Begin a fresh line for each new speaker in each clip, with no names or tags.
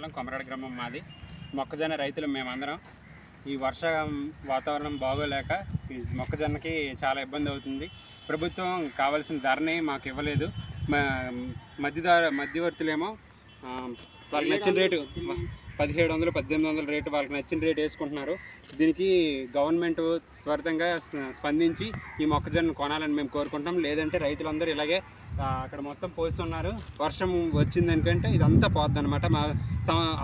మండలం కొమరాడ గ్రామం మాది. మొక్కజొన్న రైతులు మేమందరం. ఈ వర్ష వాతావరణం బాగోలేక ఈ మొక్కజొన్నకి చాలా ఇబ్బంది అవుతుంది. ప్రభుత్వం కావాల్సిన ధరని మాకు ఇవ్వలేదు. మధ్యవర్తులేమో వాళ్ళకి నచ్చిన రేటు 1700, 1800 రేటు వాళ్ళకి నచ్చిన రేటు వేసుకుంటున్నారు. దీనికి గవర్నమెంట్ త్వరితంగా స్పందించి ఈ మొక్కజొన్న కొనాలని మేము కోరుకుంటాం. లేదంటే రైతులందరూ ఇలాగే అక్కడ మొత్తం పోస్తున్నారు. వర్షం వచ్చిందనుకంటే ఇదంతా పోద్ది అనమాట. మా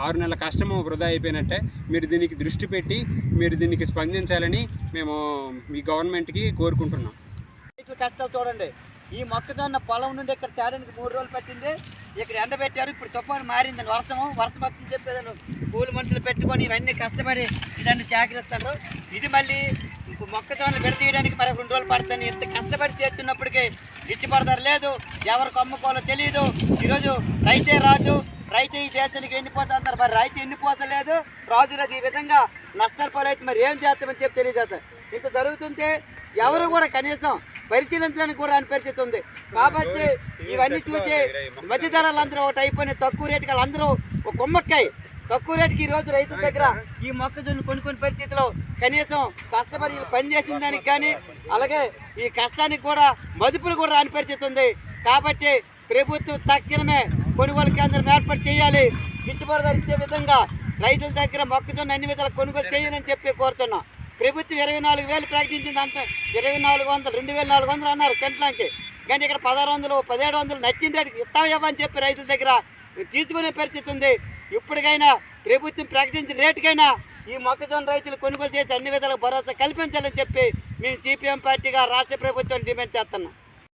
6 నెలల కష్టము వృధా అయిపోయినట్టే. మీరు దీనికి దృష్టి పెట్టి మీరు దీనికి స్పందించాలని మేము ఈ గవర్నమెంట్కి కోరుకుంటున్నాం.
కష్టాలు చూడండి. ఈ మొక్కజొన్న పొలం నుండి ఇక్కడ తేడానికి 3 రోజులు పట్టింది. ఇక్కడ ఎండబెట్టారు. ఇప్పుడు తుఫాను మారిందండి. వర్షం వస్తుంది చెప్పేదాన్ని కూలి మనుషులు పెట్టుకొని ఇవన్నీ కష్టపడి ఇదాన్ని సేకరిస్తారు. ఇది మళ్ళీ మొక్కజొన్నలు విడతీయడానికి మరి 2 రోజులు పడుతుంది. ఇంత కష్టపడి చేస్తున్నప్పటికీ గిట్టుబాటు ధర లేదు. ఎవరికి అమ్ముకోవాలో తెలియదు. ఈరోజు రైతే రాజు, రైతు ఈ దేశానికి ఎండిపోతా అంటారు. మరి రైతు ఎండిపోతలేదు, రాజు రాజు ఈ విధంగా నష్టాల పాలైతే మరి ఏం చేస్తామని చెప్పి తెలియదు. ఇంత జరుగుతుంటే ఎవరు కూడా కనీసం పరిశీలించడానికి కూడా అని పరిస్థితి ఉంది. కాబట్టి ఇవన్నీ చూసి మధ్య ధరలందరూ ఒకటి అయిపోయినాయి. తక్కువ రేటుకి వాళ్ళందరూ ఒక కొమ్మక్కాయి తక్కువ రేటుకి ఈరోజు రైతుల దగ్గర ఈ మొక్కజొన్న కొనుక్కునే పరిస్థితిలో కనీసం కష్టపడి పనిచేసిన దానికి కానీ అలాగే ఈ కష్టానికి కూడా మదుపులు కూడా రాని పరిస్థితి ఉంది. కాబట్టి ప్రభుత్వం తక్షణమే కొనుగోలు కేంద్రం ఏర్పాటు చేయాలి. గిట్టుబాటు ధర ఇచ్చే విధంగా రైతుల దగ్గర మొక్కజొన్న అన్ని విధాలు కొనుగోలు చేయాలని చెప్పి కోరుతున్నాం. ప్రభుత్వం 24,000 ప్రకటించింది. అంటే 2400, 2400 అన్నారు క్వింటాల్కి. కానీ ఇక్కడ 1600, 1700 నచ్చిన రేటుకి ఇవ్వని చెప్పి రైతుల దగ్గర తీసుకునే పరిస్థితి ఉంది. ఇప్పటికైనా ప్రభుత్వం ప్రకటించిన రేటుకైనా ఈ మొక్కజొన్న రైతులు కొనుగోలు చేసి అన్ని విధాలుగా భరోసా కల్పించాలని చెప్పి మేము సిపిఎం పార్టీగా రాష్ట్ర ప్రభుత్వాన్ని డిమాండ్ చేస్తున్నాం.